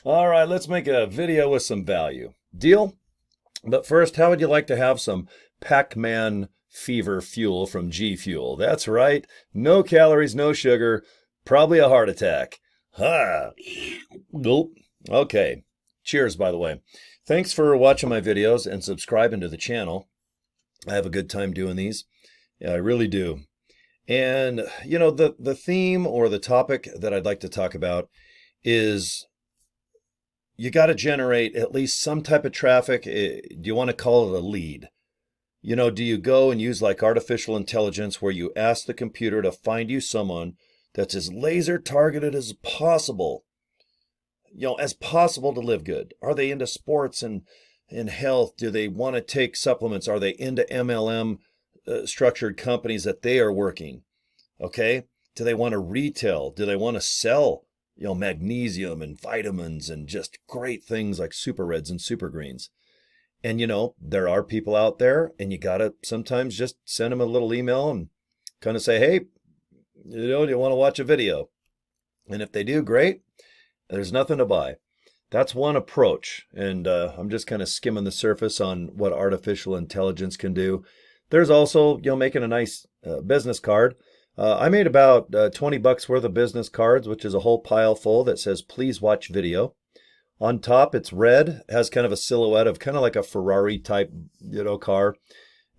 All right, let's make a video with some value. Deal? But first, how would you like to have some Pac-Man fever fuel from G Fuel? That's right. No calories, no sugar, probably a heart attack. Ha! Nope. Okay. Cheers, by the way. Thanks for watching my videos and subscribing to the channel. I have a good time doing these. Yeah, I really do. And, you know, the theme or the topic that I'd like to talk about is you got to generate at least some type of traffic. Do you want to call it a lead? You know, do you go and use like artificial intelligence where you ask the computer to find you someone that's as laser targeted as possible, as possible to live good? Are they into sports and health? Do they want to take supplements? Are they into MLM structured companies that they are working? Okay. Do they want to retail? Do they want to sell, magnesium and vitamins and just great things like super reds and super greens? And, there are people out there, and you got to sometimes just send them a little email and kind of say, hey, do you want to watch a video? And if they do, great. There's nothing to buy. That's one approach. And I'm just kind of skimming the surface on what artificial intelligence can do. There's also, making a nice business card. I made about $20 worth of business cards, which is a whole pile full that says, please watch video. On top, it's red, has kind of a silhouette of kind of like a Ferrari type, car.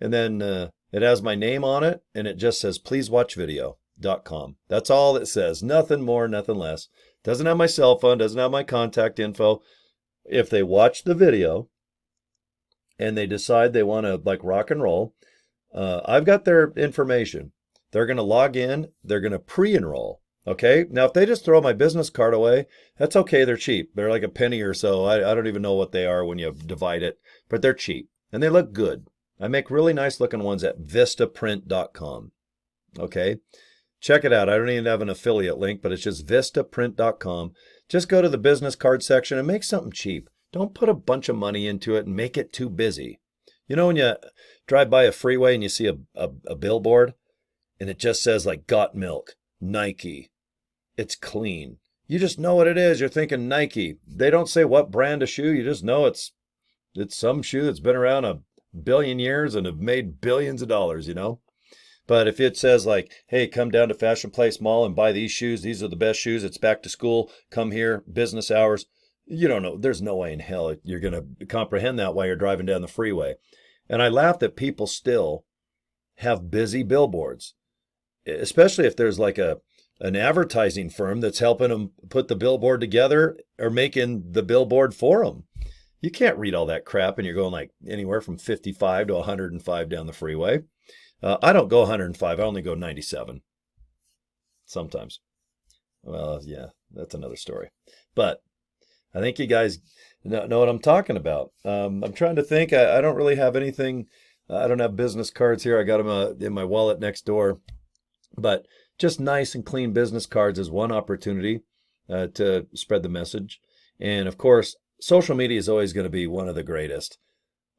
And then it has my name on it, and it just says, please watch video.com. That's all it says. Nothing more, nothing less. Doesn't have my cell phone, doesn't have my contact info. If they watch the video and they decide they want to like rock and roll, I've got their information. They're going to log in. They're going to pre-enroll. Okay. Now, if they just throw my business card away, that's okay. They're cheap. They're like a penny or so. I don't even know what they are when you divide it, but they're cheap and they look good. I make really nice looking ones at vistaprint.com. Okay. Check it out. I don't even have an affiliate link, but it's just vistaprint.com. Just go to the business card section and make something cheap. Don't put a bunch of money into it and make it too busy. When you drive by a freeway and you see a billboard and it just says like got milk, Nike. It's clean. You just know what it is. You're thinking Nike. They don't say what brand of shoe. You just know it's some shoe that's been around a billion years and have made billions of dollars, But if it says like, hey, come down to Fashion Place Mall and buy these shoes. These are the best shoes. It's back to school. Come here, business hours. You don't know. There's no way in hell you're going to comprehend that while you're driving down the freeway. And I laugh that people still have busy billboards, especially if there's like an advertising firm that's helping them put the billboard together or making the billboard for them. You can't read all that crap and you're going like anywhere from 55 to 105 down the freeway. I don't go 105. I only go 97 sometimes. Well, yeah, that's another story. But I think you guys know what I'm talking about. I'm trying to think. I don't really have anything. I don't have business cards here. I got them in my wallet next door. But just nice and clean business cards is one opportunity to spread the message. And of course, social media is always going to be one of the greatest.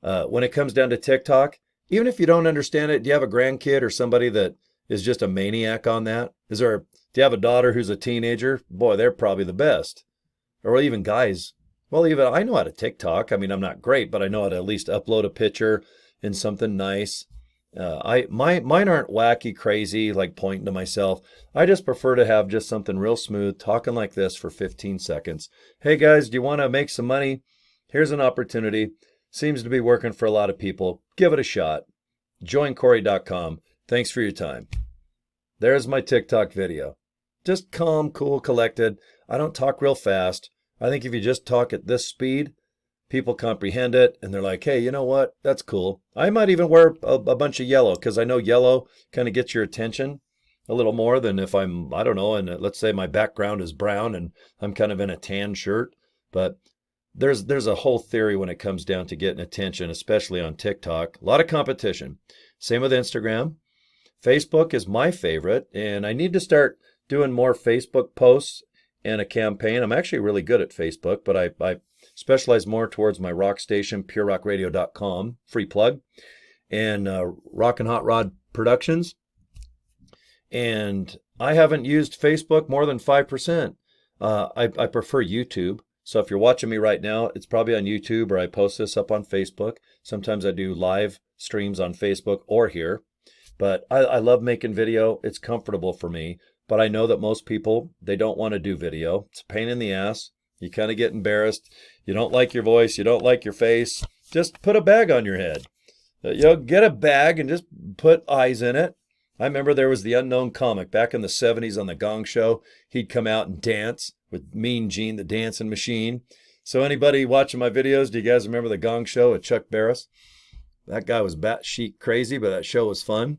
When it comes down to TikTok, even if you don't understand it, do you have a grandkid or somebody that is just a maniac on that? Do you have a daughter who's a teenager? Boy, they're probably the best. Or even guys. Well, even I know how to TikTok. I mean, I'm not great, but I know how to at least upload a picture and something nice. Mine aren't wacky, crazy, like pointing to myself. I just prefer to have just something real smooth, talking like this for 15 seconds. Hey guys, do you want to make some money? Here's an opportunity. Seems to be working for a lot of people. Give it a shot. Join Cory.com. Thanks for your time. There's my TikTok video. Just calm, cool, collected. I don't talk real fast. I think if you just talk at this speed, people comprehend it and they're like, hey, you know what? That's cool. I might even wear a bunch of yellow because I know yellow kind of gets your attention a little more than if I'm, I don't know, and let's say my background is brown and I'm kind of in a tan shirt. But there's a whole theory when it comes down to getting attention, especially on TikTok. A lot of competition. Same with Instagram. Facebook is my favorite, and I need to start doing more Facebook posts and a campaign. I'm actually really good at Facebook, but I specialize more towards my rock station, purerockradio.com, free plug, and Rock and Hot Rod Productions. And I haven't used Facebook more than 5%. I prefer YouTube. So if you're watching me right now, it's probably on YouTube, or I post this up on Facebook. Sometimes I do live streams on Facebook or here. But I love making video. It's comfortable for me. But I know that most people, they don't want to do video. It's a pain in the ass. You kind of get embarrassed. You don't like your voice. You don't like your face. Just put a bag on your head. Get a bag and just put eyes in it. I remember there was the unknown comic back in the 70s on the Gong Show. He'd come out and dance with Mean Gene, the dancing machine. So anybody watching my videos, do you guys remember the Gong Show with Chuck Barris? That guy was batshit crazy, but that show was fun.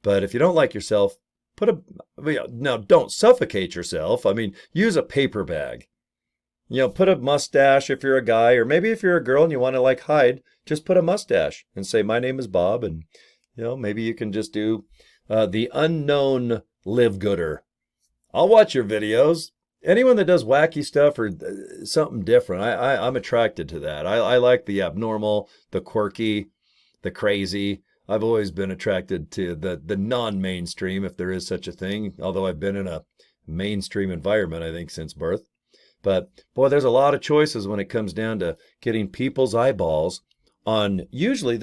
But if you don't like yourself, now don't suffocate yourself. I mean, use a paper bag. Put a mustache if you're a guy, or maybe if you're a girl and you want to like hide, just put a mustache and say, my name is Bob. And, maybe you can just do the unknown LiveGooder. I'll watch your videos. Anyone that does wacky stuff or something different, I'm attracted to that. I like the abnormal, the quirky, the crazy. I've always been attracted to the non-mainstream, if there is such a thing, although I've been in a mainstream environment, I think, since birth. But, boy, there's a lot of choices when it comes down to getting people's eyeballs on usually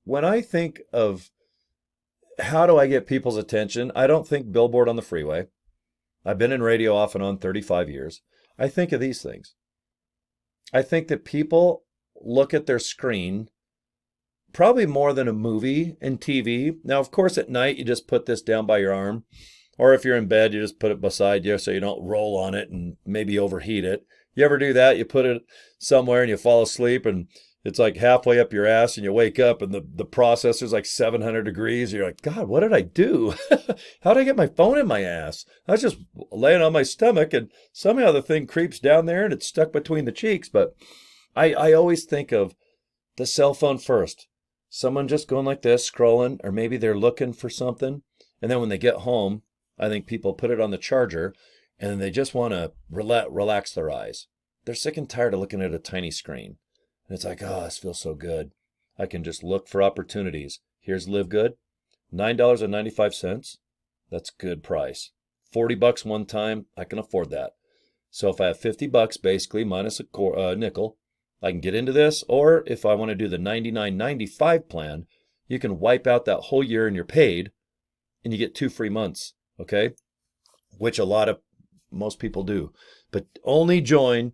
when I think of how do I get people's attention, I don't think billboard on the freeway. I've been in radio off and on 35 years. I think of these things. I think that people look at their screen probably more than a movie and TV. Now, of course, at night, you just put this down by your arm. Or if you're in bed, you just put it beside you so you don't roll on it and maybe overheat it. You ever do that? You put it somewhere and you fall asleep and it's like halfway up your ass and you wake up and the processor's like 700 degrees. You're like, God, what did I do? How did I get my phone in my ass? I was just laying on my stomach and somehow the thing creeps down there and it's stuck between the cheeks. But I always think of the cell phone first. Someone just going like this, scrolling, or maybe they're looking for something. And then when they get home, I think people put it on the charger and then they just want to relax their eyes. They're sick and tired of looking at a tiny screen. And it's like, oh, this feels so good. I can just look for opportunities. Here's LiveGood, $9.95. That's good price. $40 one time, I can afford that. So if I have $50 basically minus a nickel, I can get into this. Or if I want to do the $99.95 plan, you can wipe out that whole year and you're paid and you get 2 free months, okay? Which most people do. But only join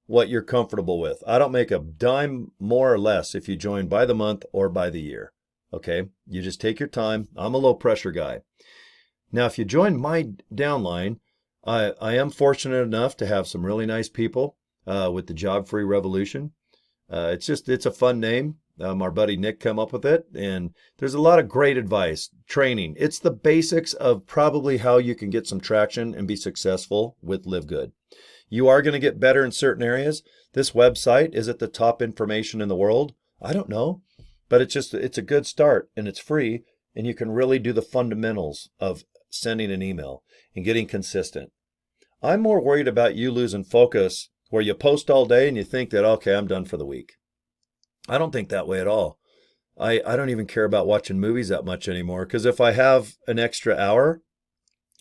what you're comfortable with. I don't make a dime more or less if you join by the month or by the year, okay? You just take your time. I'm a low pressure guy. Now, if you join my downline, I am fortunate enough to have some really nice people with the Job Free Revolution. It's a fun name. Our buddy Nick come up with it, and there's a lot of great advice, training. It's the basics of probably how you can get some traction and be successful with LiveGood. You are going to get better in certain areas. This website, is it the top information in the world? I don't know, but it's a good start and it's free, and you can really do the fundamentals of sending an email and getting consistent. I'm more worried about you losing focus where you post all day and you think that, okay, I'm done for the week. I don't think that way at all. I don't even care about watching movies that much anymore, because if I have an extra hour,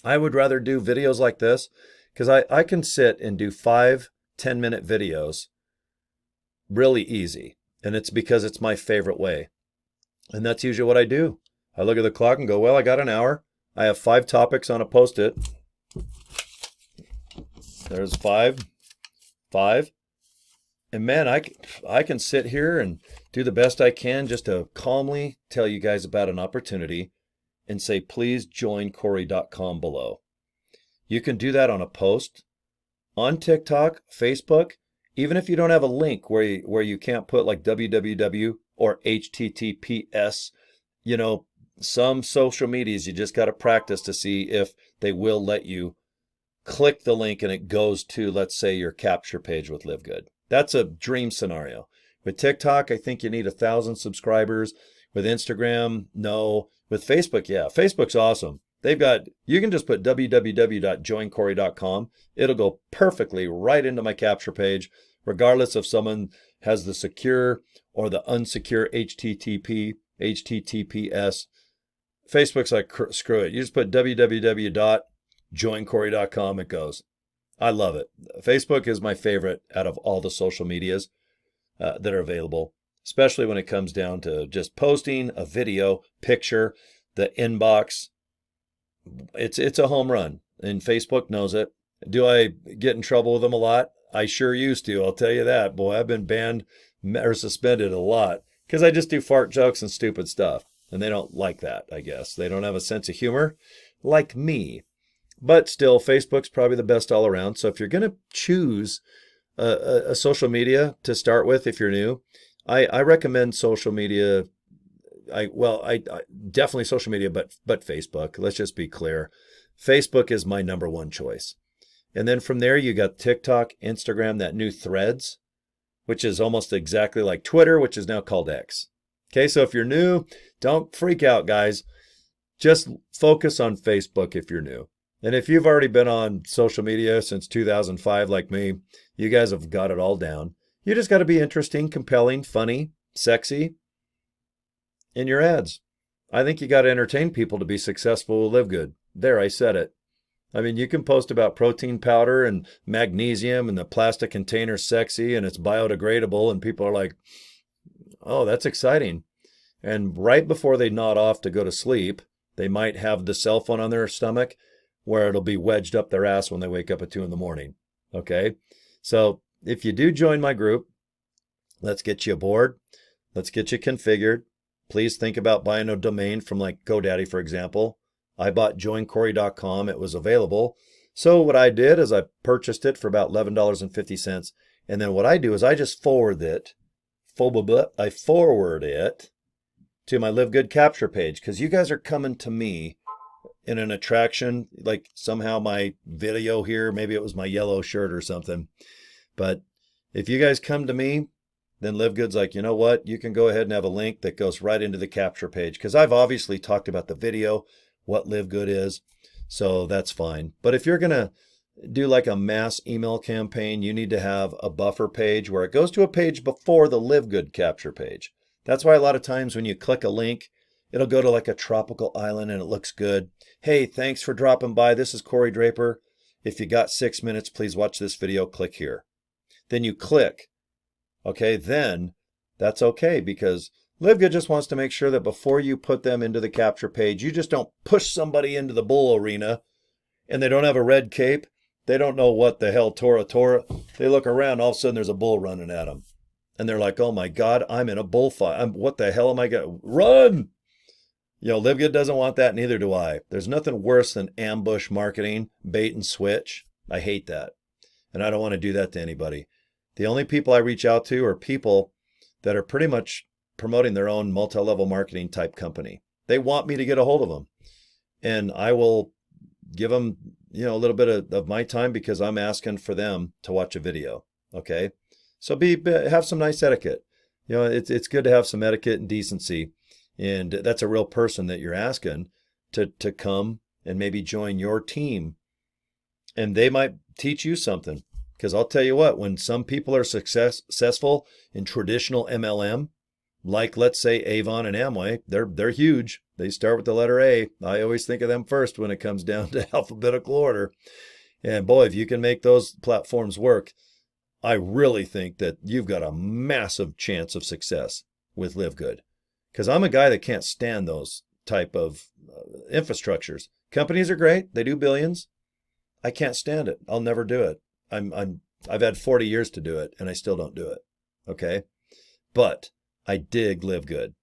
I would rather do videos like this, because I can sit and do 5 10-minute videos really easy. And it's because it's my favorite way. And that's usually what I do. I look at the clock and go, well, I got an hour. I have 5 topics on a Post-it. There's 5. And man, I can sit here and do the best I can just to calmly tell you guys about an opportunity and say, please join Cory.com below. You can do that on a post, on TikTok, Facebook, even if you don't have a link where you can't put like www or HTTPS. Some social medias, you just got to practice to see if they will let you click the link and it goes to, let's say, your capture page with LiveGood. That's a dream scenario. With TikTok, I think you need 1,000 subscribers. With Instagram, no. With Facebook, yeah. Facebook's awesome. You can just put www.joincory.com. It'll go perfectly right into my capture page, regardless if someone has the secure or the unsecure HTTPS. Facebook's like, screw it. You just put www.joincory.com, it goes. I love it. Facebook is my favorite out of all the social medias that are available, especially when it comes down to just posting a video, picture, the inbox. It's a home run, and Facebook knows it. Do I get in trouble with them a lot? I sure used to. I'll tell you that. Boy, I've been banned or suspended a lot because I just do fart jokes and stupid stuff. And they don't like that, I guess. They don't have a sense of humor like me. But still, Facebook's probably the best all around. So if you're going to choose a social media to start with, if you're new, I recommend social media. I definitely social media, but Facebook. Let's just be clear. Facebook is my number one choice. And then from there, you got TikTok, Instagram, that new Threads, which is almost exactly like Twitter, which is now called X. Okay, so if you're new, don't freak out, guys. Just focus on Facebook if you're new. And if you've already been on social media since 2005 like me, you guys have got it all down. You just got to be interesting, compelling, funny, sexy in your ads. I think you got to entertain people to be successful with LiveGood. There, I said it. I mean, you can post about protein powder and magnesium and the plastic container's sexy and it's biodegradable, and people are like, oh, that's exciting. And right before they nod off to go to sleep, they might have the cell phone on their stomach where it'll be wedged up their ass when they wake up at 2 a.m. Okay? So if you do join my group, let's get you aboard. Let's get you configured. Please think about buying a domain from like GoDaddy, for example. I bought joincory.com. It was available. So what I did is I purchased it for about $11.50. And then what I do is I just forward it. I forward it to my LiveGood capture page, because you guys are coming to me in an attraction, like somehow my video here, maybe it was my yellow shirt or something. But if you guys come to me, then LiveGood's like, you know what? You can go ahead and have a link that goes right into the capture page, because I've obviously talked about the video, what LiveGood is, so that's fine. But if you're going to do like a mass email campaign, you need to have a buffer page where it goes to a page before the LiveGood capture page. That's why a lot of times when you click a link, it'll go to like a tropical island and it looks good. Hey, thanks for dropping by. This is Cory Draper. If you got 6 minutes, please watch this video. Click here. Then you click. Okay, then that's okay, because LiveGood just wants to make sure that before you put them into the capture page, you just don't push somebody into the bull arena and they don't have a red cape. They don't know what the hell, Tora. They look around, all of a sudden there's a bull running at them. And they're like, oh my God, I'm in a bullfight. What the hell am I going to run? You know, LiveGood doesn't want that, neither do I. There's nothing worse than ambush marketing, bait and switch. I hate that. And I don't want to do that to anybody. The only people I reach out to are people that are pretty much promoting their own multi-level marketing type company. They want me to get a hold of them. And I will give them, you know, a little bit of my time, because I'm asking for them to watch a video. Okay? So have some nice etiquette. You know, it's good to have some etiquette and decency. And that's a real person that you're asking to come and maybe join your team. And they might teach you something. Because I'll tell you what, when some people are successful in traditional MLM, like let's say Avon and Amway, they're huge. They start with the letter A. I always think of them first when it comes down to alphabetical order. And boy, if you can make those platforms work, I really think that you've got a massive chance of success with LiveGood. Because I'm a guy that can't stand those type of infrastructures. Companies are great. They do billions. I can't stand it. I'll never do it. I've had 40 years to do it, and I still don't do it. Okay? But I dig LiveGood.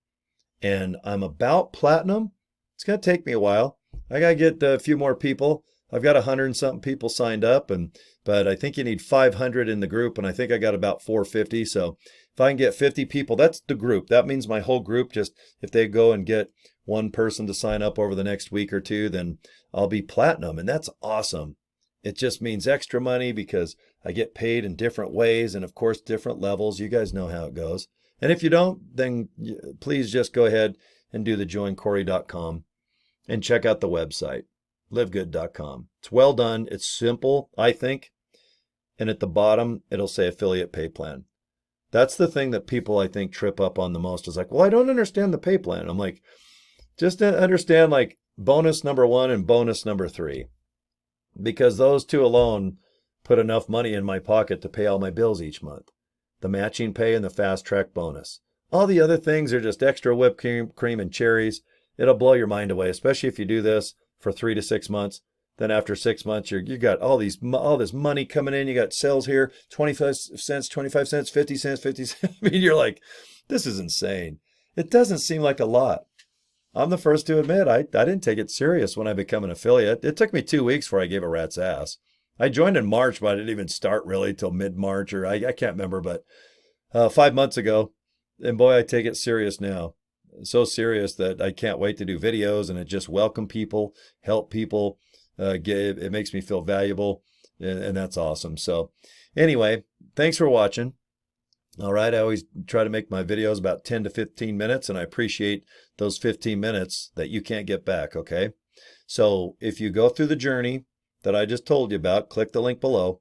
And I'm about platinum. It's going to take me a while. I got to get a few more people. I've got 100 and something people signed up, but I think you need 500 in the group, and I think I got about 450. So if I can get 50 people, that's the group. That means my whole group, just if they go and get one person to sign up over the next week or two, then I'll be platinum, and that's awesome. It just means extra money because I get paid in different ways and, of course, different levels. You guys know how it goes. And if you don't, then please just go ahead and do the joincory.com and check out the website, livegood.com. It's well done. It's simple, I think. And at the bottom, it'll say affiliate pay plan. That's the thing that people, I think, trip up on the most, is like, well, I don't understand the pay plan. I'm like, just to understand like bonus number 1 and bonus number 3. Because those two alone put enough money in my pocket to pay all my bills each month. The matching pay and the fast track bonus. All the other things are just extra whipped cream and cherries. It'll blow your mind away, especially if you do this for 3 to 6 months. Then after 6 months, you got all this money coming in. You got sales here, 25 cents, 25 cents, 50 cents, 50 cents. I mean, you're like, this is insane. It doesn't seem like a lot. I'm the first to admit I didn't take it serious when I became an affiliate. It took me 2 weeks before I gave a rat's ass. I joined in March, but I didn't even start really till mid-March, or I can't remember, but 5 months ago. And boy, I take it serious now. So serious that I can't wait to do videos and just welcome people, help people. It makes me feel valuable, and that's awesome. So anyway, thanks for watching. All right, I always try to make my videos about 10 to 15 minutes, and I appreciate those 15 minutes that you can't get back, okay? So if you go through the journey that I just told you about, click the link below.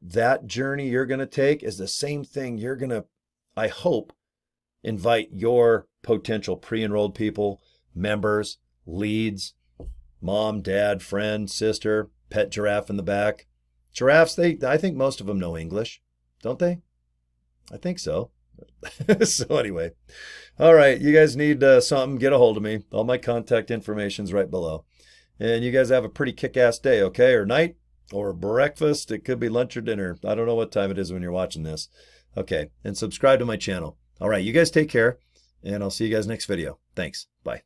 That journey you're going to take is the same thing you're going to, I hope, invite your potential pre-enrolled people, members, leads, mom, dad, friend, sister, pet giraffe in the back. Giraffes, I think most of them know English, don't they? I think so. So anyway, all right, you guys need something, get a hold of me. All my contact information's right below. And you guys have a pretty kick-ass day, okay? Or night, or breakfast. It could be lunch or dinner. I don't know what time it is when you're watching this. Okay, and subscribe to my channel. All right, you guys take care, and I'll see you guys next video. Thanks. Bye.